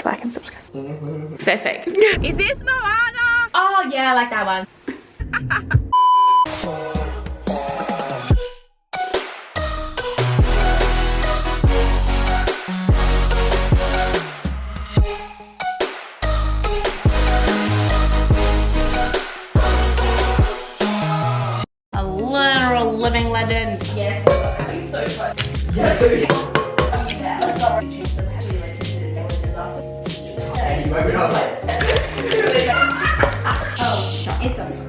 like and subscribe. Perfect. Is this Moana? Oh yeah, I like that one. A literal living legend. Yes. He's so fun. Yeah. Maybe not like. Oh, it's okay.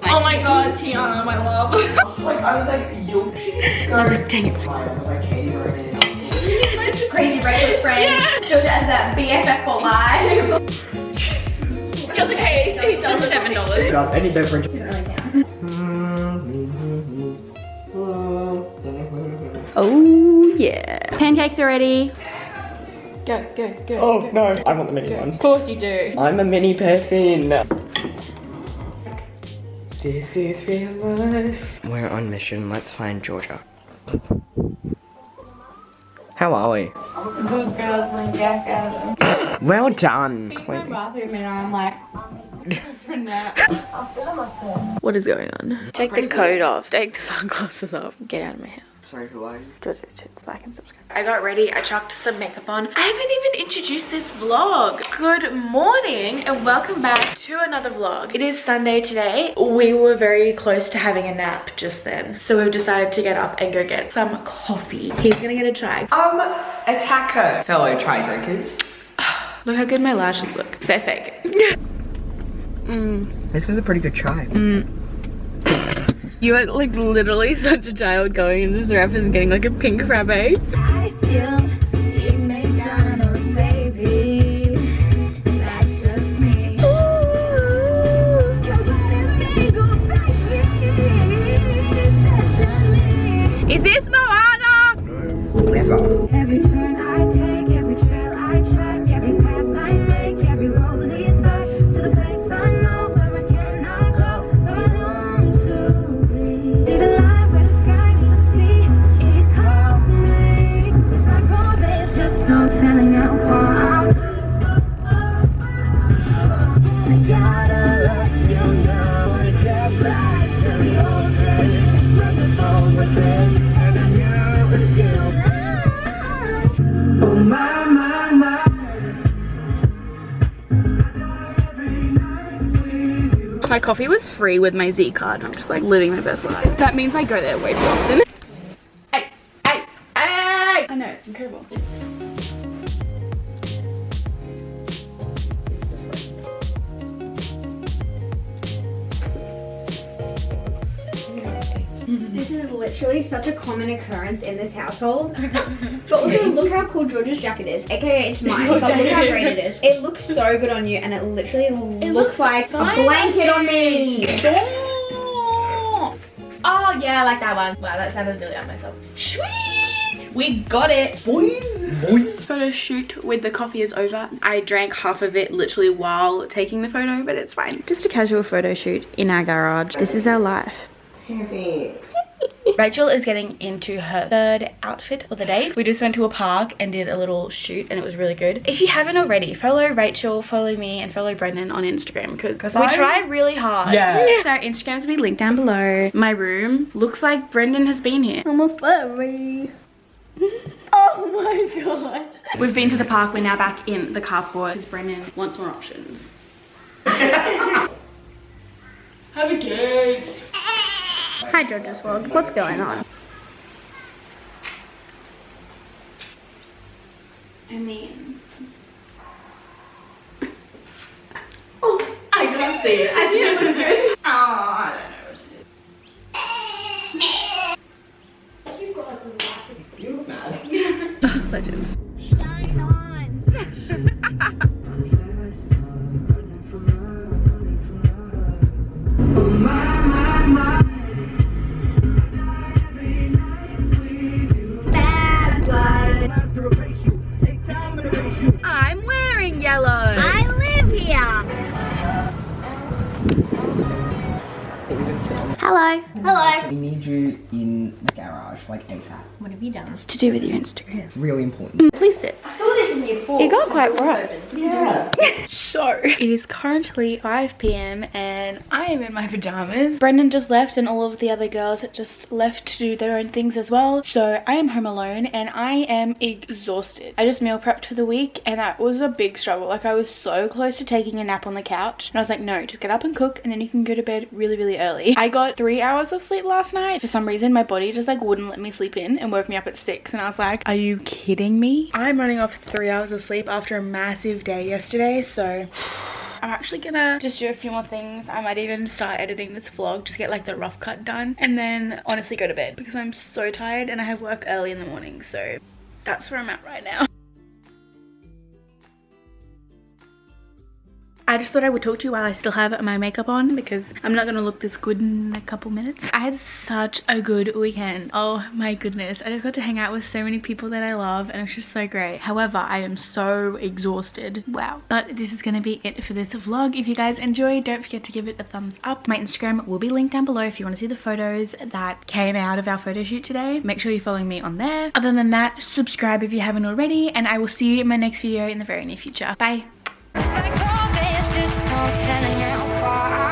Oh my god, Tiana, my love. Like I was like, you'll I was like, dang it. Crazy breakfast friend. Georgia has that BFF for life. Just in case, it's just $7. Got any beverage. Oh yeah. Pancakes are ready. Go, go, go. Oh go, no, go, I want the mini go. one. Of course you do. I'm a mini person. This is real life. We're on mission. Let's find Georgia. How are we? Good girls playing Jack. Well done. In my bathroom and I'm like, for now. What is going on? Take the coat off. Take the sunglasses off. Get out of my house. Sorry, who are you? Georgia, like and subscribe. I got ready. I chucked some makeup on. I haven't even introduced this vlog. Good morning and welcome back to another vlog. It is Sunday today. We were very close to having a nap just then. So we've decided to get up and go get some coffee. He's gonna get a chai. Attack her, fellow chai drinkers. Look how good my lashes look. Perfect. This is a pretty good chai. You are like literally such a child going into this ref and getting like a pink frappe. I still eat McDonald's, baby. That's just me. Is this Moana? Never. Every turn I take, every trail I track, every path I make, every road leads back to the place I know where I cannot go, where I long to be. See the light where the sky meets the sea, it calls me. If I go, there's just no telling how far I'll go. I gotta let you know, I get back to the old days, break the phone with me, and I never still now. Oh my, my, my. My coffee was free with my Z card. I'm just like living my best life. That means I go there way too often. Hey, hey, hey! I know, it's incredible. This is literally such a common occurrence in this household. But also look how cool Georgia's jacket is, aka it's mine, but look how great it is. It looks so good on you and it literally looks like a blanket on me. Oh yeah, I like that one. Wow, that sounded really on myself. Sweet! We got it, boys. Photo shoot with the coffee is over. I drank half of it literally while taking the photo, but it's fine. Just a casual photo shoot in our garage. This is our life. Rachel is getting into her third outfit for the day. We just went to a park and did a little shoot and it was really good. If you haven't already, follow Rachel, follow me and follow Brendan on Instagram because we try really hard. Yeah. So our Instagrams will be linked down below. My room looks like Brendan has been here. I'm a furry. Oh my god. We've been to the park. We're now back in the carport because Brendan wants more options. Have a gaze. Hi Georgia's World, what's going on? I mean... Oh, I can't see it. I think it was good. Oh, I don't know what to do. You got a lot of You look mad. Legends. shine on. I'm wearing yellow. I live here. Hello. Hello. We need you in the garage, like ASAP. What have you done? It's to do with your Instagram. It's really important. Please sit. I saw this in year 4. It got quite bright. Yeah. So, it is currently 5 p.m. and I am in my pajamas. Brendan just left and all of the other girls had just left to do their own things as well. So, I am home alone and I am exhausted. I just meal prepped for the week and that was a big struggle. Like, I was so close to taking a nap on the couch and I was like, no, just get up and cook and then you can go to bed really, really early. I got 3 hours of sleep last night. For some reason, my body just like wouldn't let me sleep in and woke me up at 6 and I was like, are you kidding me? I'm running off 3 hours of sleep after a massive day yesterday, so I'm actually gonna just do a few more things. I might even start editing this vlog, just get like the rough cut done and then honestly go to bed because I'm so tired and I have work early in the morning, so that's where I'm at right now. I just thought I would talk to you while I still have my makeup on because I'm not going to look this good in a couple minutes. I had such a good weekend. Oh my goodness. I just got to hang out with so many people that I love and it was just so great. However, I am so exhausted. Wow. But this is going to be it for this vlog. If you guys enjoyed, don't forget to give it a thumbs up. My Instagram will be linked down below if you want to see the photos that came out of our photo shoot today. Make sure you're following me on there. Other than that, subscribe if you haven't already and I will see you in my next video in the very near future. Bye. If I go, there's just no telling how far